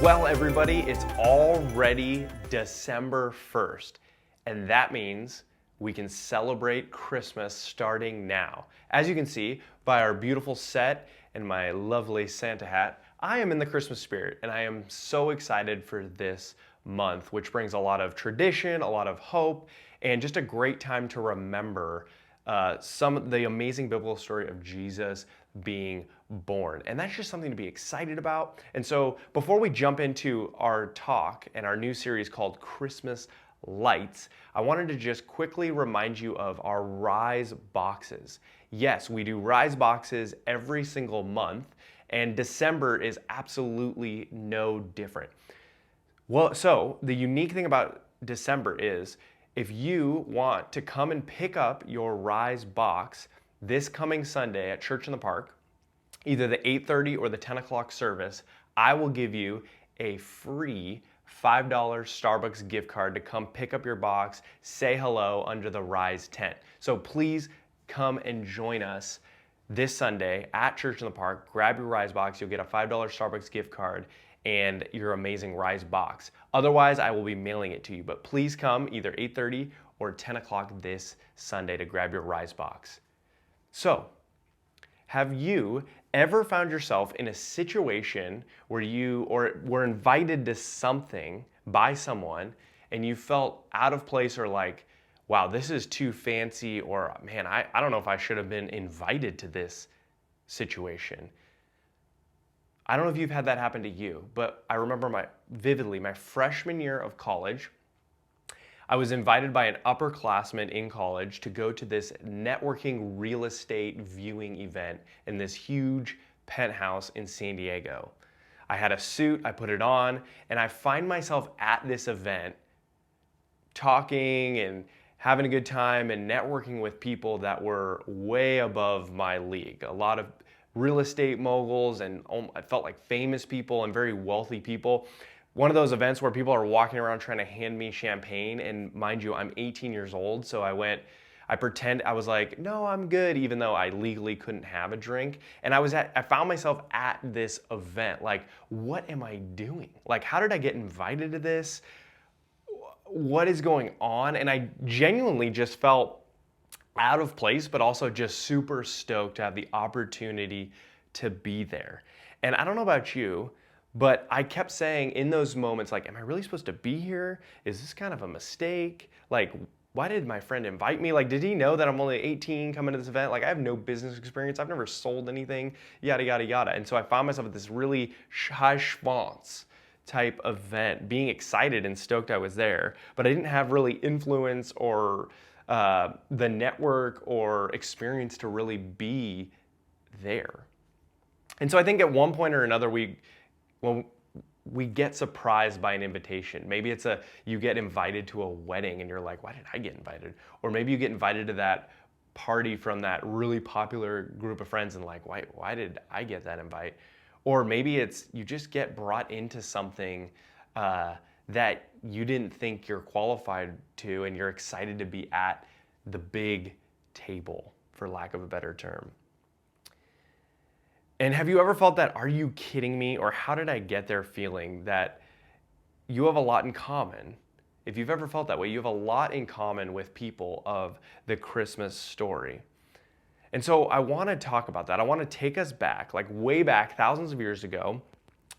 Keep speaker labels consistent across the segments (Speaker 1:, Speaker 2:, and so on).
Speaker 1: Well, everybody, it's already December 1st, and that means we can celebrate Christmas starting now. As you can see by our beautiful set and my lovely Santa hat, I am in the Christmas spirit, and I am so excited for this month, which brings a lot of tradition, a lot of hope, and just a great time to remember some of the amazing biblical story of Jesus being born. And that's just something to be excited about. And so before we jump into our talk and our new series called Christmas Lights, I wanted to just quickly remind you of our Rise boxes. Yes, we do Rise boxes every single month, and December is absolutely no different. Well, so the unique thing about December is if you want to come and pick up your Rise box this coming Sunday at Church in the Park, either the 8:30 or the 10 o'clock service, I will give you a free $5 Starbucks gift card to come pick up your box, say hello under the Rise tent. So please come and join us this Sunday at Church in the Park. Grab your Rise box. You'll get a $5 Starbucks gift card and your amazing Rise box. Otherwise, I will be mailing it to you. But please come either 8:30 or 10 o'clock this Sunday to grab your Rise box. So, have you ever found yourself in a situation where you were invited to something by someone and you felt out of place or like, wow, this is too fancy, or man, I don't know if I should have been invited to this situation? I don't know if you've had that happen to you, but I remember vividly my freshman year of college, I was invited by an upperclassman in college to go to this networking real estate viewing event in this huge penthouse in San Diego. I had a suit, I put it on, and I find myself at this event talking and having a good time and networking with people that were way above my league. A lot of real estate moguls, and I felt like famous people and very wealthy people. One of those events where people are walking around trying to hand me champagne, and mind you, I'm 18 years old, so I was like, no, I'm good, even though I legally couldn't have a drink. And I found myself at this event, like, what am I doing? Like, how did I get invited to this? What is going on? And I genuinely just felt out of place, but also just super stoked to have the opportunity to be there. And I don't know about you, but I kept saying in those moments, like, am I really supposed to be here? Is this kind of a mistake? Like, why did my friend invite me? Like, did he know that I'm only 18 coming to this event? Like, I have no business experience. I've never sold anything, yada, yada, yada. And so I found myself at this really high schwanz type event, being excited and stoked I was there, but I didn't have really influence or the network or experience to really be there. And so I think at one point or another, we get surprised by an invitation. Maybe you get invited to a wedding and you're like, why did I get invited? Or maybe you get invited to that party from that really popular group of friends and like, why did I get that invite? Or maybe you just get brought into something that you didn't think you're qualified to, and you're excited to be at the big table, for lack of a better term. And have you ever felt that, are you kidding me? Or how did I get there feeling that you have a lot in common? If you've ever felt that way, you have a lot in common with people of the Christmas story. And so I want to talk about that. I want to take us back, like way back, thousands of years ago.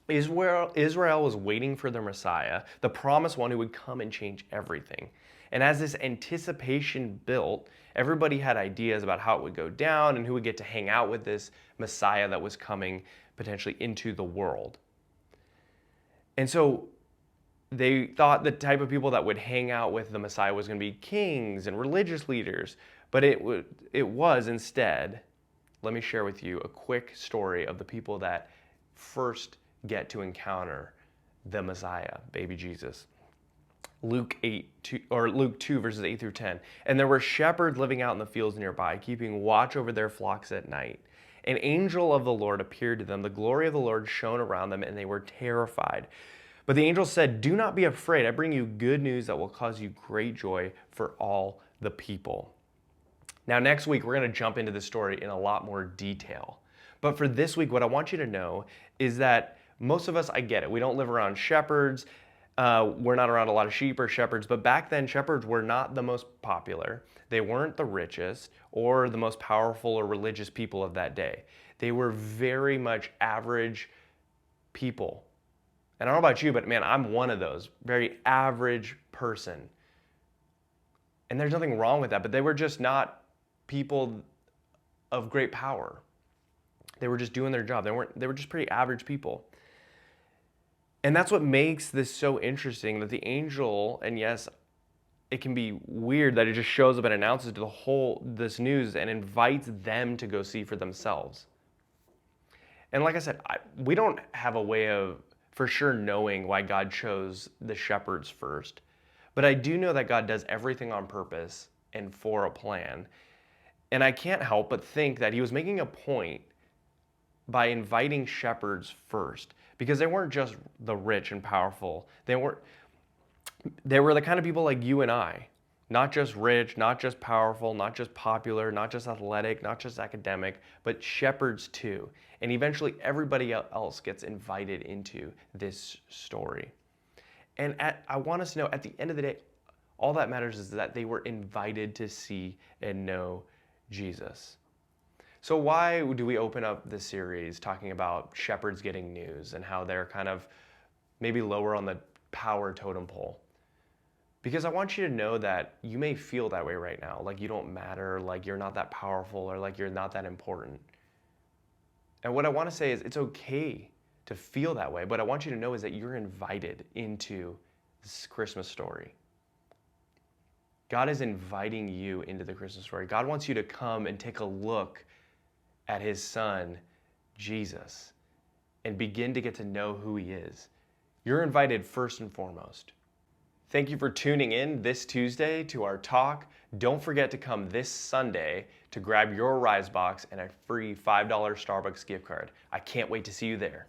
Speaker 1: Israel was waiting for their Messiah, the promised one who would come and change everything. And as this anticipation built, everybody had ideas about how it would go down and who would get to hang out with this Messiah that was coming potentially into the world. And so they thought the type of people that would hang out with the Messiah was going to be kings and religious leaders. But it was instead, let me share with you a quick story of the people that first get to encounter the Messiah, baby Jesus. Luke 2 verses 8 through 10. And there were shepherds living out in the fields nearby, keeping watch over their flocks at night. An angel of the Lord appeared to them. The glory of the Lord shone around them, and they were terrified. But the angel said, "Do not be afraid. I bring you good news that will cause you great joy for all the people." Now, next week, we're going to jump into the story in a lot more detail. But for this week, what I want you to know is that Most of us, I get it. We don't live around shepherds. We're not around a lot of sheep or shepherds, but back then, shepherds were not the most popular. They weren't the richest or the most powerful or religious people of that day. They were very much average people. And I don't know about you, but man, I'm one of those, very average person. And there's nothing wrong with that, but they were just not people of great power. They were just doing their job. They were just pretty average people. And that's what makes this so interesting, that the angel, and yes, it can be weird that it just shows up and announces to this news and invites them to go see for themselves. And like I said, we don't have a way of for sure knowing why God chose the shepherds first. But I do know that God does everything on purpose and for a plan. And I can't help but think that he was making a point by inviting shepherds first, because they weren't just the rich and powerful. They were the kind of people like you and I, not just rich, not just powerful, not just popular, not just athletic, not just academic, but shepherds too. And eventually everybody else gets invited into this story. And I want us to know, at the end of the day, all that matters is that they were invited to see and know Jesus. So why do we open up this series talking about shepherds getting news and how they're kind of maybe lower on the power totem pole? Because I want you to know that you may feel that way right now, like you don't matter, like you're not that powerful, or like you're not that important. And what I want to say is it's okay to feel that way, but I want you to know is that you're invited into this Christmas story. God is inviting you into the Christmas story. God wants you to come and take a look at his son, Jesus, and begin to get to know who he is. You're invited first and foremost. Thank you for tuning in this Tuesday to our talk. Don't forget to come this Sunday to grab your Rise Box and a free $5 Starbucks gift card. I can't wait to see you there.